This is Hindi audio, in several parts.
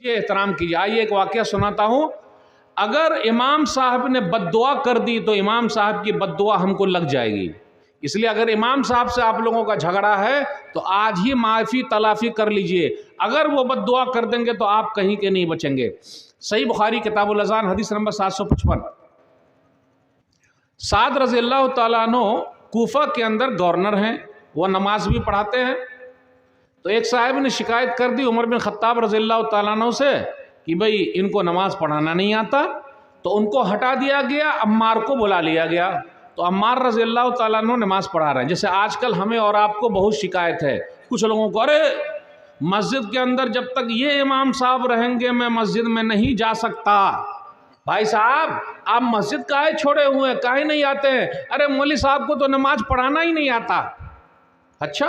ये एहतराम कीजिए। आइए एक वाकया सुनाता हूँ। अगर इमाम साहब ने बद्दुआ कर दी तो इमाम साहब की बद्दुआ हमको लग जाएगी। इसलिए अगर इमाम साहब से आप लोगों का झगड़ा है तो आज ही माफ़ी तलाफ़ी कर लीजिए। अगर वो बद्दुआ कर देंगे तो आप कहीं के नहीं बचेंगे। सही बुखारी किताबुल अज़ान हदीस नंबर 755। साद रज़ी अल्लाह तआला अन्हु कूफा के अंदर गवर्नर हैं, वो नमाज भी पढ़ाते हैं। तो एक साहब ने शिकायत कर दी उमर बिन खत्ताब रज़ी अल्लाह तआला अन्हु से कि भाई इनको नमाज पढ़ाना नहीं आता। तो उनको हटा दिया गया, अम्मार को बुला लिया गया। तो अम्मार रज़ी अल्लाह तआला अन्हु नमाज पढ़ा रहे हैं। जैसे आजकल हमें और आपको बहुत शिकायत है कुछ लोगों को, अरे मस्जिद के अंदर जब तक ये इमाम साहब रहेंगे मैं मस्जिद में नहीं जा सकता। भाई साहब आप मस्जिद काहे छोड़े हुए हैं, काहे नहीं आते हैं? अरे मौलवी साहब को तो नमाज पढ़ाना ही नहीं आता। अच्छा,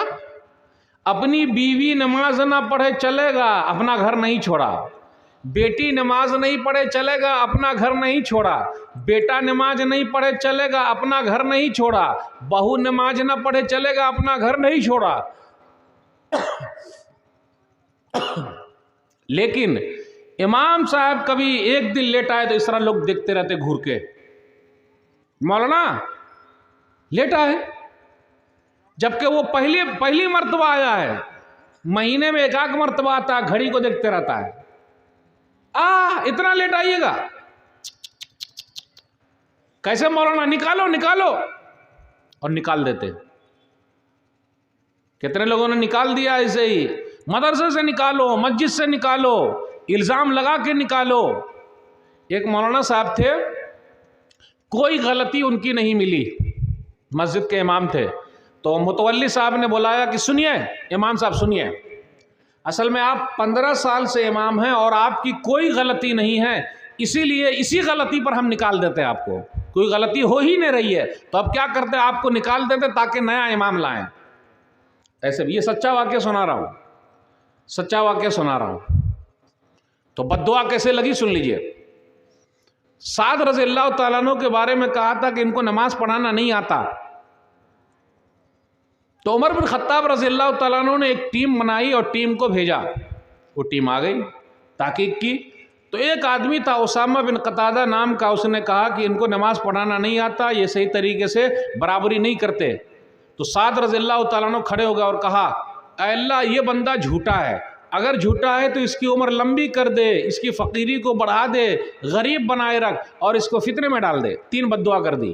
अपनी बीवी नमाज ना पढ़े चलेगा, अपना घर नहीं छोड़ा। बेटी नमाज नहीं पढ़े चलेगा, अपना घर नहीं छोड़ा। बेटा नमाज नहीं पढ़े चलेगा, अपना घर नहीं छोड़ा। बहू नमाज ना पढ़े चलेगा, अपना घर नहीं छोड़ा। लेकिन इमाम साहब कभी एक दिन लेट आए तो इस तरह लोग देखते रहते घूर के, मौलाना लेटा है, जबकि वो पहली मर्तबा आया है। महीने में एक आध मर्तबा आता है, घड़ी को देखते रहता है। इतना लेट आइएगा कैसे मौलाना, निकालो निकालो, और निकाल देते। कितने लोगों ने निकाल दिया ऐसे ही, मदरसे से निकालो, मस्जिद से निकालो, इल्जाम लगा के निकालो। एक मौलाना साहब थे, कोई गलती उनकी नहीं मिली, मस्जिद के इमाम थे। तो मुतवल्ली साहब ने बुलाया कि सुनिए इमाम साहब सुनिए, असल में आप 15 साल से इमाम हैं और आपकी कोई गलती नहीं है, इसीलिए इसी गलती पर हम निकाल देते हैं आपको। कोई गलती हो ही नहीं रही है तो अब क्या करते हैं, आपको निकाल देते ताकि नया इमाम लाएं। ऐसे भी ये सच्चा वाक्य सुना रहा हूँ, सच्चा वाक्य सुना रहा हूँ। तो बद्दुआ कैसे लगी सुन लीजिए। साद रज़ी अल्लाह तआला अन्हु के बारे में कहा था कि इनको नमाज पढ़ाना नहीं आता। तो उमर बिन खत्ताब रज़ी अल्लाह तआला अन्हु ने एक टीम बनाई और टीम को भेजा। वो टीम आ गई, ताकीक की। तो एक आदमी था उसामा बिन कतादा नाम का, उसने कहा कि इनको नमाज पढ़ाना नहीं आता, ये सही तरीके से बराबरी नहीं करते। तो साद रज़ी अल्लाह तआला अन्हु खड़े हो गए और कहा, अल्लाह ये बंदा झूठा है, अगर झूठा है तो इसकी उम्र लंबी कर दे, इसकी फ़कीरी को बढ़ा दे, गरीब बनाए रख और इसको फितने में डाल दे। 3 बद्दुआ कर दी,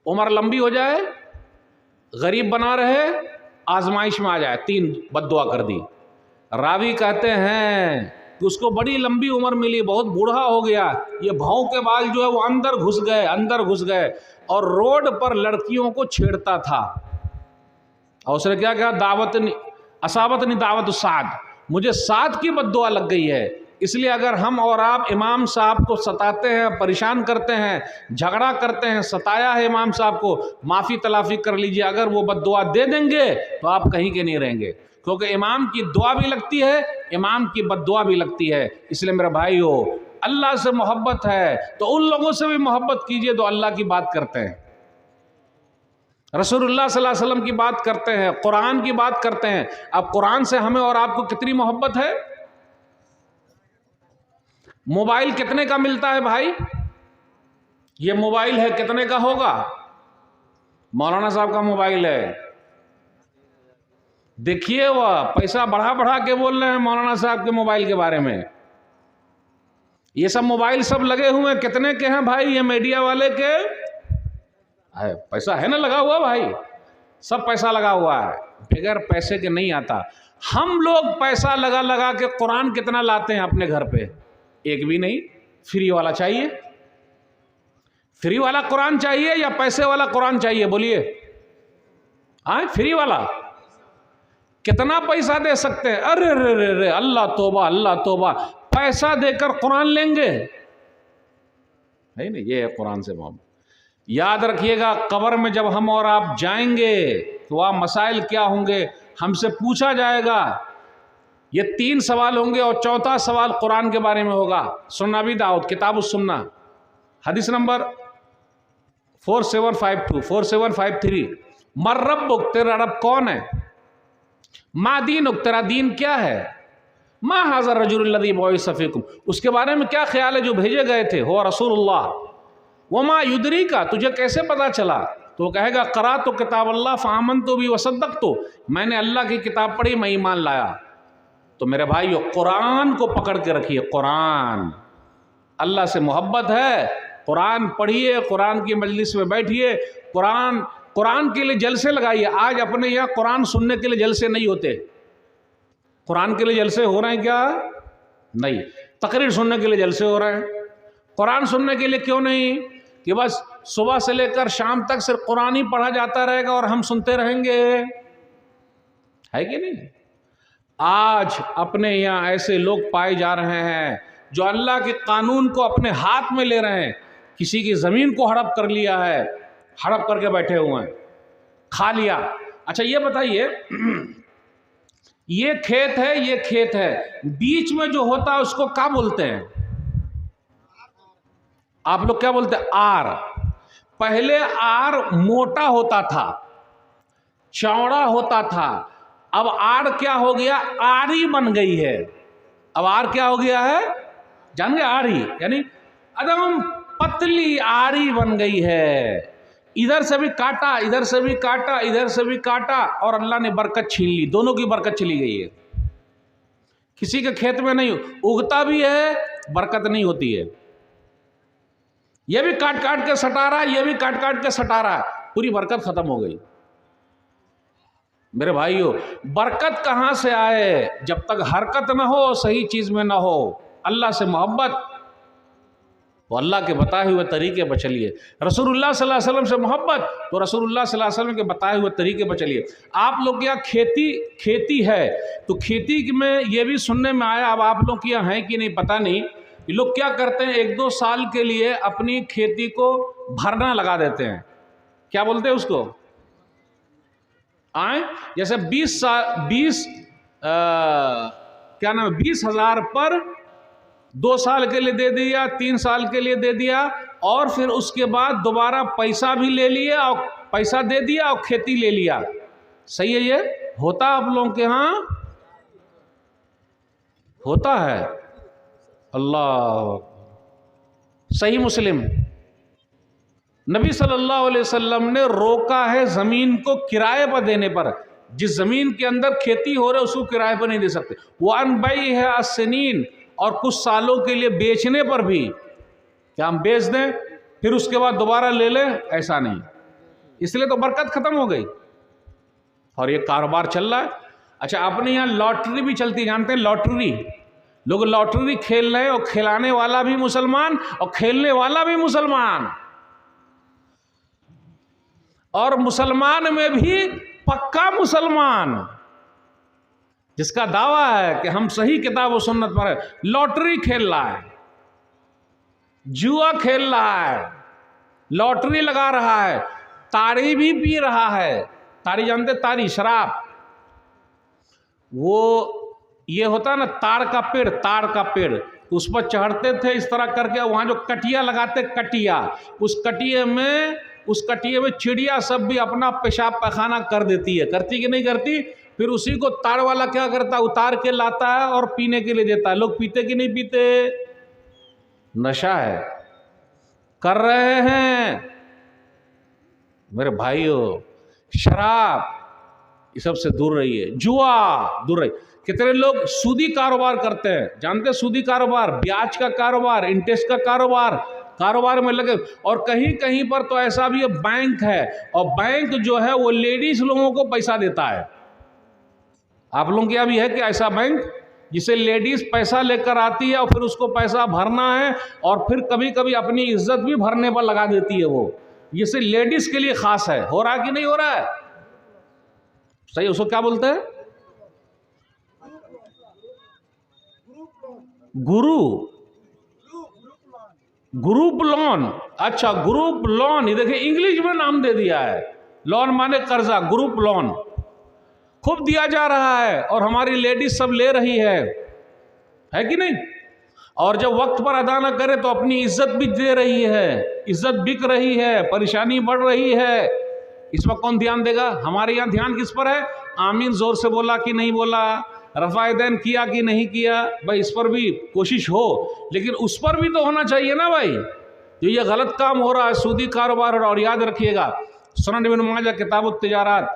उम्र लंबी हो जाए, गरीब बना रहे, आजमाइश में आ जाए। 3 बद्दुआ कर दी। रावी कहते हैं कि उसको बड़ी लंबी उम्र मिली, बहुत बूढ़ा हो गया, ये भाव के बाल जो है वो अंदर घुस गए और रोड पर लड़कियों को छेड़ता था। और उसने क्या कहा, असाबत नहीं दावत साद, मुझे साद की बद्दुआ लग गई है। इसलिए अगर हम और आप इमाम साहब को सताते हैं, परेशान करते हैं, झगड़ा करते हैं, सताया है इमाम साहब को, माफ़ी तलाफ़ी कर लीजिए। अगर वो बद्दुआ दे देंगे तो आप कहीं के नहीं रहेंगे, क्योंकि इमाम की दुआ भी लगती है, इमाम की बद्दुआ भी लगती है। इसलिए मेरे भाइयों, अल्लाह से मोहब्बत है तो उन लोगों से भी मोहब्बत कीजिए जो अल्लाह की बात करते हैं, रसूलुल्लाह सल्लल्लाहु अलैहि वसल्लम की बात करते हैं, कुरान की बात करते हैं। अब कुरान से हमें और आपको कितनी मोहब्बत है। मोबाइल कितने का मिलता है भाई? ये मोबाइल है कितने का होगा? मौलाना साहब का मोबाइल है। देखिए वह पैसा बढ़ा बढ़ा के बोल रहे हैं मौलाना साहब के मोबाइल के बारे में। ये सब मोबाइल सब लगे हुए हैं, कितने के हैं भाई? ये मीडिया वाले के पैसा है ना लगा हुआ भाई, सब पैसा लगा हुआ है, बगैर पैसे के नहीं आता। हम लोग पैसा लगा लगा के कुरान कितना लाते हैं अपने घर पे? एक भी नहीं। फ्री वाला चाहिए, फ्री वाला कुरान चाहिए या पैसे वाला कुरान चाहिए? बोलिए। फ्री वाला कितना पैसा दे सकते हैं? अरे रे रे रे, अल्लाह तौबा अल्लाह तौबा, पैसा देकर कुरान लेंगे? है नहीं, ये है कुरान से मोहब्बत। याद रखिएगा, कब्र में जब हम और आप जाएंगे तो वह मसाइल क्या होंगे, हमसे पूछा जाएगा। ये 3 सवाल होंगे और चौथा सवाल कुरान के बारे में होगा। सुन्ना भी दाऊद किताबुस सुन्ना हदीस नंबर 4752 4753, मर रब्बुक, तेरा रब कौन है? मा दीनुक, तेरा दीन क्या है? मा हाज़र रजुलल्लज़ी बुइसा फ़ीकुम, उसके बारे में क्या ख्याल है जो भेजे गए थे, हो रसूलुल्लाह। वमा युदरी का, तुझे कैसे पता चला? तो कहेगा क़रा तो किताब अल्लाह फ़आमनतु बिही वसद्दक़तु, मैंने अल्लाह की किताब पढ़ी, मैं ईमान लाया। तो मेरे भाइयों, कुरान को पकड़ के रखिए। कुरान, अल्लाह से मोहब्बत है, कुरान पढ़िए, कुरान की मजलिस में बैठिए, कुरान के लिए जलसे लगाइए। आज अपने यहाँ कुरान सुनने के लिए जलसे नहीं होते। कुरान के लिए जलसे हो रहे हैं क्या? नहीं। तकरीर सुनने के लिए जलसे हो रहे हैं। कुरान सुनने के लिए क्यों नहीं? कि बस सुबह से लेकर शाम तक सिर्फ कुरान ही पढ़ा जाता रहेगा और हम सुनते रहेंगे, है कि नहीं? आज अपने यहाँ ऐसे लोग पाए जा रहे हैं जो अल्लाह के कानून को अपने हाथ में ले रहे हैं। किसी की ज़मीन को हड़प कर लिया है, हड़प करके बैठे हुए हैं, खा लिया। अच्छा ये बताइए, ये खेत है, ये खेत है, बीच में जो होता है उसको क्या बोलते हैं? आप लोग क्या बोलते हैं? आर। पहले आर मोटा होता था, चौड़ा होता था, अब आर क्या हो गया? आरी बन गई है। अब आर क्या हो गया है? जान गए? आरी यानी एकदम पतली आरी बन गई है। इधर से भी काटा, इधर से भी काटा, इधर से भी काटा, और अल्लाह ने बरकत छीन ली। दोनों की बरकत चली गई है। किसी के खेत में नहीं उगता भी है, बरकत नहीं होती है। ये भी काट काट के सटा रहा है, ये भी काट काट के सटा रहा है, पूरी बरकत खत्म हो गई। मेरे भाइयों, बरकत कहां से आए? जब तक हरकत ना हो, सही चीज में ना हो, अल्लाह से मोहब्बत, तो अल्लाह के बताए हुए तरीके पर चलिए। रसूलुल्लाह सल्लल्लाहु अलैहि वसल्लम से मोहब्बत, तो रसूलुल्लाह सल्लल्लाहु अलैहि वसल्लम के बताए हुए तरीके पर चलिए। आप लोग के यहाँ खेती है, तो खेती में ये भी सुनने में आया, अब आप लोग के यहाँ है कि नहीं पता नहीं, ये लोग क्या करते हैं, 1-2 साल के लिए अपनी खेती को भरना लगा देते हैं। क्या बोलते हैं उसको? आए जैसे 20,000 पर 2 साल के लिए दे दिया, 3 साल के लिए दे दिया, और फिर उसके बाद दोबारा पैसा भी ले लिया और पैसा दे दिया और खेती ले लिया। सही है? ये होता आप लोगों के यहाँ होता है? अल्लाह। सही मुस्लिम, नबी सल्लल्लाहु अलैहि वसल्लम ने रोका है ज़मीन को किराए पर देने पर। जिस ज़मीन के अंदर खेती हो रहा है उसको किराए पर नहीं दे सकते। वो अनबई है असनीन, और कुछ सालों के लिए बेचने पर भी, क्या हम बेच दें फिर उसके बाद दोबारा ले लें, ऐसा नहीं। इसलिए तो बरकत खत्म हो गई और ये कारोबार चल रहा है। अच्छा, अपने यहाँ लॉटरी भी चलती, जानते हैं लॉटरी? लोग लॉटरी खेल रहे हैं, और खिलाने वाला भी मुसलमान और खेलने वाला भी मुसलमान, और मुसलमान में भी पक्का मुसलमान, जिसका दावा है कि हम सही किताब और सुन्नत पर है, लॉटरी खेल रहा है, जुआ खेल रहा है, लॉटरी लगा रहा है, ताड़ी भी पी रहा है। ताड़ी जानते? ताड़ी शराब, वो ये होता है ना ताड़ का पेड़, ताड़ का पेड़, उस पर चढ़ते थे इस तरह करके, वहाँ जो कटिया लगाते, कटिया, उस कटिए में चिड़िया सब भी अपना पेशाब पैखाना कर देती है। करती कि नहीं करती? फिर उसी को ताड़ वाला क्या करता है, उतार के लाता है और पीने के लिए देता है। लोग पीते कि नहीं पीते? नशा है, कर रहे हैं मेरे भाइयों। शराब, ये सबसे दूर रहिए, जुआ दूर रहिए। कितने लोग सूदी कारोबार करते हैं, जानते हैं? सूदी कारोबार, ब्याज का कारोबार, इंटरेस्ट का कारोबार में लगे। और कहीं कहीं पर तो ऐसा भी है, बैंक है, और बैंक जो है वो लेडीज लोगों को पैसा देता है। आप लोगों के यहाँ भी है कि ऐसा बैंक, जिसे लेडीज पैसा लेकर आती है और फिर उसको पैसा भरना है, और फिर कभी कभी अपनी इज्जत भी भरने पर लगा देती है वो। ये सिर्फ लेडीज के लिए खास है। हो रहा है कि नहीं हो रहा है? सही, उसको क्या बोलते हैं? Group loan. अच्छा, ग्रुप लोन, ये देखिए इंग्लिश में नाम दे दिया है। लोन माने कर्जा, ग्रुप लोन खूब दिया जा रहा है, और हमारी लेडीज सब ले रही है कि नहीं? और जब वक्त पर अदा न करे तो अपनी इज्जत भी दे रही है, इज्जत बिक रही है, परेशानी बढ़ रही है। इस पर कौन ध्यान देगा? हमारे यहाँ ध्यान किस पर है? आमीन जोर से बोला कि नहीं बोला? रफ़ायदैन किया कि नहीं किया, भाई इस पर भी कोशिश हो, लेकिन उस पर भी तो होना चाहिए ना भाई। जो ये गलत काम हो रहा है, सूदी कारोबार हो रहा है, और याद रखिएगा सुनन इब्न माजा किताबुत तिजारात,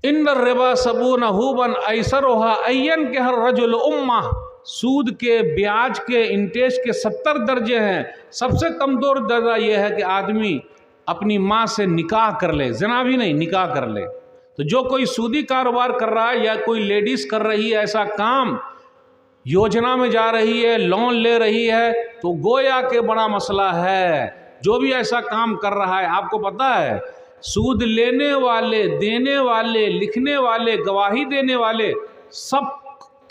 इन्नर रिबा सबून हुबन ऐसरुहा अय्यन के हर रजुल उम्मा, सूद के ब्याज के इंटरेस्ट के 70 दर्जे हैं। सबसे कमज़ोर दर्जा यह है कि आदमी अपनी माँ से निकाह कर ले, ज़िना भी नहीं, निकाह कर ले। तो जो कोई सूदी कारोबार कर रहा है या कोई लेडीज़ कर रही है ऐसा काम, योजना में जा रही है, लोन ले रही है, तो गोया के बड़ा मसला है। जो भी ऐसा काम कर रहा है, आपको पता है सूद लेने वाले, देने वाले, लिखने वाले, गवाही देने वाले, सब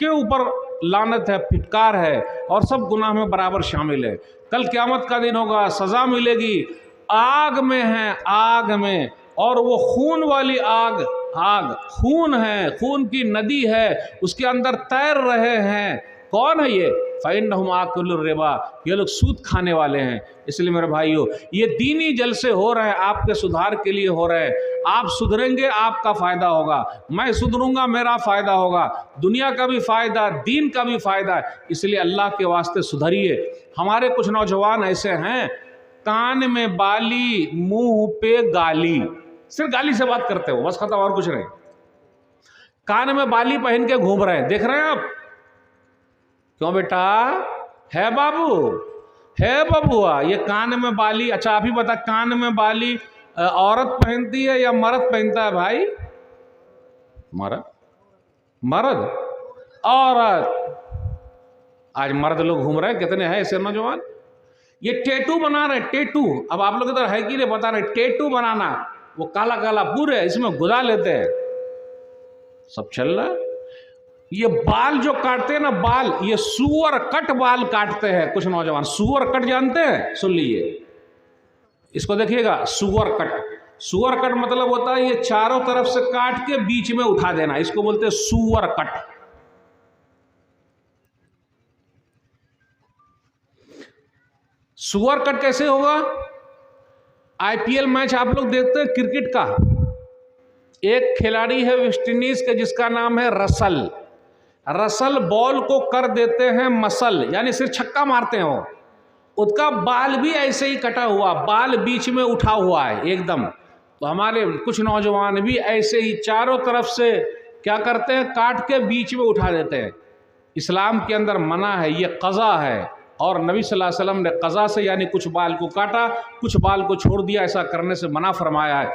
के ऊपर लानत है, फिटकार है, और सब गुनाह में बराबर शामिल है। कल क़यामत का दिन होगा, सज़ा मिलेगी, आग में है, आग में, और वो खून वाली आग, आग खून है, खून की नदी है, उसके अंदर तैर रहे हैं। कौन है ये? फ़इन्नहुम आकुलुर रिबा, ये लोग सूद खाने वाले हैं। इसलिए मेरे भाइयों, ये दीनी जलसे हो रहे हैं, आपके सुधार के लिए हो रहे हैं। आप सुधरेंगे, आपका फ़ायदा होगा, मैं सुधरूंगा, मेरा फ़ायदा होगा, दुनिया का भी फ़ायदा, दीन का भी फ़ायदा है। इसलिए अल्लाह के वास्ते सुधरिए। हमारे कुछ नौजवान ऐसे हैं, कान में बाली, मुंह पे गाली, सिर्फ गाली से बात करते हो, बस खत्म, और कुछ नहीं। कान में बाली पहन के घूम रहे हैं, देख रहे हैं आप? क्यों बेटा? है बाबू, है बबुआ, ये कान में बाली। अच्छा आप ही बता, कान में बाली औरत पहनती है या मर्द पहनता है भाई? मर्द, मर्द, औरत। आज मर्द लोग घूम रहे हैं, कितने हैं ऐसे नौजवान, ये टेटू बना रहे, टेटू। अब आप लोग इधर है कि नहीं बता रहे, टेटू बनाना, वो काला काला पूरे इसमें गुदा लेते हैं, सब चल रहा है। ये बाल जो काटते हैं ना, बाल, ये सुअर कट बाल काटते हैं कुछ नौजवान। सुअर कट जानते हैं? सुन लीजिए, इसको देखिएगा, सुअर कट। सुअर कट मतलब होता है ये चारों तरफ से काट के बीच में उठा देना, इसको बोलते हैं सुअर कट। सुअर कट कैसे होगा? आईपीएल मैच आप लोग देखते हैं क्रिकेट का, एक खिलाड़ी है वेस्ट इंडीज के जिसका नाम है रसल। रसल बॉल को कर देते हैं मसल, यानी सिर्फ छक्का मारते हैं वो, उसका बाल भी ऐसे ही कटा हुआ, बाल बीच में उठा हुआ है एकदम। तो हमारे कुछ नौजवान भी ऐसे ही चारों तरफ से क्या करते हैं, काट के बीच में उठा देते हैं। इस्लाम के अंदर मना है, ये क़ज़ा है, और नबी सल्लल्लाहु अलैहि वसल्लम ने क़ज़ा से यानी कुछ बाल को काटा, कुछ बाल को छोड़ दिया, ऐसा करने से मना फरमाया है।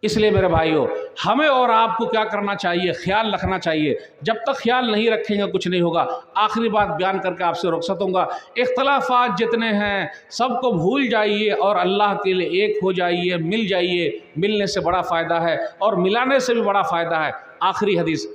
इसलिए मेरे भाइयों, हमें और आपको क्या करना चाहिए, ख्याल रखना चाहिए। जब तक ख्याल नहीं रखेंगे कुछ नहीं होगा। आखिरी बात बयान करके आपसे रुखसत होऊंगा, इख्तलाफात जितने हैं सबको भूल जाइए और अल्लाह के लिए एक हो जाइए, मिल जाइए। मिलने से बड़ा फ़ायदा है और मिलाने से भी बड़ा फ़ायदा है। आखिरी हदीस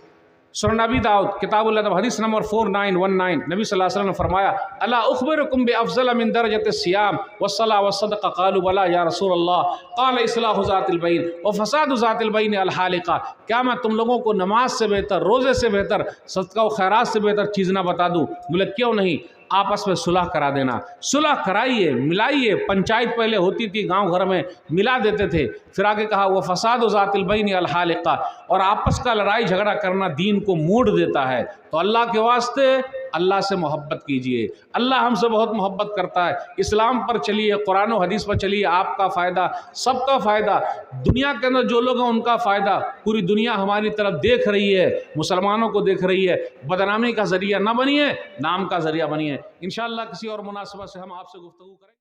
सुनन अबी दाऊद किताबुल अदब हदीस नंबर 4919, नबी सल्लल्लाहु अलैहि वसल्लम ने फरमाया, अला उख़बिरुकुम बिअफ़ज़ल मिन दरजति सियाम वस्सला वस्सदक़ा, क़ालू बला या रसूलल्लाह, क़ाल इस्लाहु ज़ातिल बैन व फ़सादु ज़ातिल बैन अल हालिक़ा। क्या मैं तुम लोगों को नमाज से बेहतर, रोज़े से बेहतर, सदका व खैरात से बेहतर चीज़ ना बता दूँ? बोले क्यों नहीं? आपस में सुलह करा देना। सुलह कराइए, मिलाइए। पंचायत पहले होती थी गांव घर में, मिला देते थे। फिर आगे कहा वो फ़साद ज़ातिल बैन अल हालिक़ा, और आपस का लड़ाई झगड़ा करना दीन को मोड़ देता है। तो अल्लाह के वास्ते अल्लाह से मोहब्बत कीजिए। अल्लाह हमसे बहुत मोहब्बत करता है। इस्लाम पर चलिए, कुरान और हदीस पर चलिए, आपका फ़ायदा, सबका फ़ायदा। दुनिया के अंदर जो लोग हैं उनका फ़ायदा। पूरी दुनिया हमारी तरफ देख रही है, मुसलमानों को देख रही है। बदनामी का ज़रिया न बनिए, नाम का ज़रिया बनिए। इंशाअल्लाह किसी और मुनासिबत से हम आपसे गुफ्तगू करें।